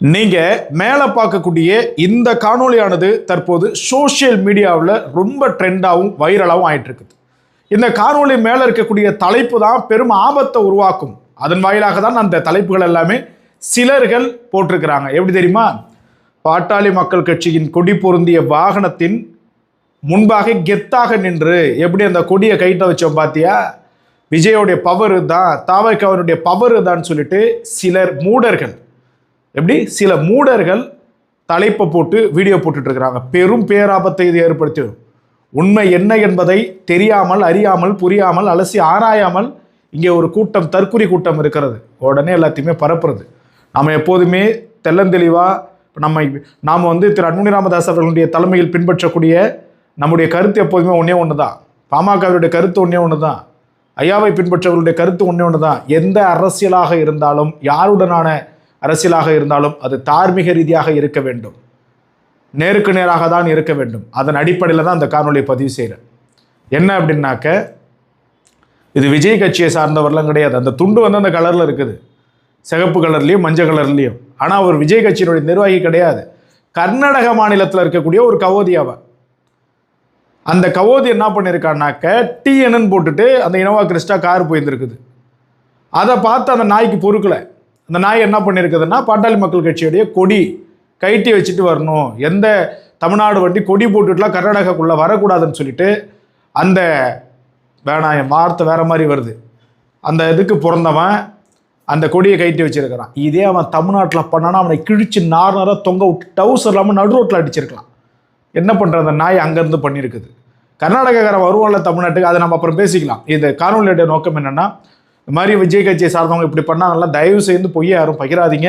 நீங்க மேலே பார்க்கக்கூடிய இந்த காணொளியானது தற்போது சோசியல் மீடியாவில் ரொம்ப ட்ரெண்டாகவும் வைரலாகவும் ஆயிட்டு இருக்குது. இந்த காணொளி மேலே இருக்கக்கூடிய தலைப்பு தான் பெரும் ஆபத்தை உருவாக்கும். அதன் வாயிலாக தான் அந்த தலைப்புகள் எல்லாமே சிலர்கள் போட்டிருக்கிறாங்க. எப்படி தெரியுமா? பாட்டாளி மக்கள் கட்சியின் கொடி பொருந்திய வாகனத்தின் முன்பாக கெத்தாக நின்று எப்படி அந்த கொடியை கைட்ட வச்சோம் பார்த்தியா, விஜயோடைய பவரு தான், தாவகவனுடைய பவரு தான் சொல்லிட்டு சில மூடர்கள் தலைப்பை போட்டு வீடியோ போட்டுட்டு இருக்கிறாங்க. பெரும் பேராபத்தை இது ஏற்படுத்திடும். உண்மை என்ன என்பதை தெரியாமல், அறியாமல், புரியாமல், அலசி ஆராயாமல் இங்கே ஒரு கூட்டம், தற்குறி கூட்டம் இருக்கிறது. உடனே எல்லாத்தையுமே பரப்புறது. நம்ம எப்போதுமே தெள்ளந்தெளிவாக நாம் திரு அன்புமணி ராமதாஸ் அவர்களுடைய தலைமையில் பின்பற்றக்கூடிய நம்முடைய கருத்து எப்போதுமே ஒன்று தான். பாமகவுடைய கருத்து ஒன்று தான். ஐயாவை பின்பற்றவர்களுடைய கருத்து ஒன்று தான். எந்த அரசியலாக இருந்தாலும், யாருடனான அரசியலாக இருந்தாலும் அது தார்மீக ரீதியாக இருக்க வேண்டும், நேருக்கு நேராக தான் இருக்க வேண்டும். அதன் அடிப்படையில் தான் அந்த காணொலியை பதிவு செய்கிறேன். என்ன அப்படின்னாக்க, இது விஜய் கட்சியை சார்ந்தவரெல்லாம் கிடையாது. அந்த துண்டு அந்த கலரில் இருக்குது, சிகப்பு கலர்லேயும் மஞ்சள் கலர்லேயும். ஆனால் ஒரு விஜய் கட்சியினுடைய நிர்வாகி கிடையாது. கர்நாடக மாநிலத்தில் இருக்கக்கூடிய ஒரு கவோதி அவன். அந்த கவோதி என்ன பண்ணியிருக்கான்னாக்க, டிஎன்னு போட்டுட்டு அந்த இனோவா கிறிஸ்டா கார் போயிருந்துருக்குது. அதை பார்த்து அந்த நாய்க்கு பொறுக்கலை. அந்த நாய் என்ன பண்ணியிருக்குதுன்னா, பாட்டாளி மக்கள் கட்சியுடைய கொடி கைட்டி வச்சுட்டு வரணும், எந்த தமிழ்நாடு வண்டி கொடி போட்டுட்டுலாம் கர்நாடகாக்குள்ளே வரக்கூடாதுன்னு சொல்லிட்டு, அந்த என் வார்த்தை வேற மாதிரி வருது, அந்த இதுக்கு பிறந்தவன் அந்த கொடியை கைட்டி வச்சிருக்கிறான். இதே அவன் தமிழ்நாட்டில் பண்ணானா அவனை கிழிச்சு நார்னராக தொங்க விட்டு டவுசர் இல்லாமல் நடு ரோட்டில் அடிச்சிருக்கலாம். என்ன பண்ணுற அந்த நாய் அங்கேருந்து பண்ணியிருக்குது. கர்நாடகாக்காரன் வருவான்ல தமிழ்நாட்டுக்கு, அதை நம்ம அப்புறம் பேசிக்கலாம். இந்த காணொலியோட நோக்கம் என்னென்னா, இந்த மாதிரி விஜய் கட்சியை சார்ந்தவங்க இப்படி பண்ணாங்கல்ல, தயவு செய்து பொய்யை யாரும் பகிராதீங்க.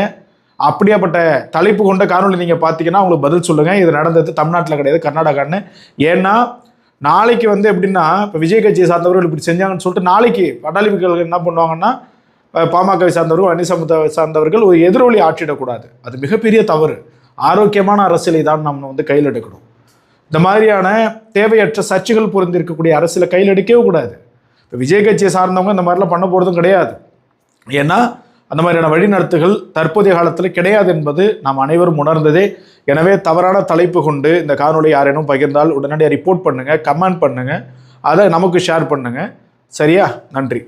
அப்படியாப்பட்ட தலைப்பு கொண்ட காணொலி நீங்கள் பார்த்தீங்கன்னா அவங்களுக்கு பதில் சொல்லுங்கள். இது நடந்தது தமிழ்நாட்டில் கிடையாது, கர்நாடகான்னு. ஏன்னா நாளைக்கு எப்படின்னா, இப்போ விஜய் கட்சியை சார்ந்தவர்கள் இப்படி செஞ்சாங்கன்னு சொல்லிட்டு நாளைக்கு பாட்டாளி மக்கள் என்ன பண்ணுவாங்கன்னா, பாமகவை சார்ந்தவர்கள், அன்னிசமுதாவை சார்ந்தவர்கள் ஒரு எதிரொலி ஆற்றிடக்கூடாது. அது மிகப்பெரிய தவறு. ஆரோக்கியமான அரசியலை தான் நம்ம கையில் எடுக்கணும். இந்த மாதிரியான தேவையற்ற சர்ச்சைகள் பொருந்திருக்கக்கூடிய அரசியலை கையில் எடுக்கவே கூடாது. இப்போ விஜய் கட்சியை சார்ந்தவங்க இந்த மாதிரிலாம் பண்ண போகிறதும் கிடையாது. ஏன்னா அந்த மாதிரியான வழிநடத்துகள் தற்போதைய காலத்தில் கிடையாது என்பது நாம் அனைவரும் உணர்ந்ததே. எனவே தவறான தலைப்பு கொண்டு இந்த காணொலி யாரேனும் பகிர்ந்தால் உடனடியாக ரிப்போர்ட் பண்ணுங்கள், கமெண்ட் பண்ணுங்கள், அதை நமக்கு ஷேர் பண்ணுங்கள். சரியா? நன்றி.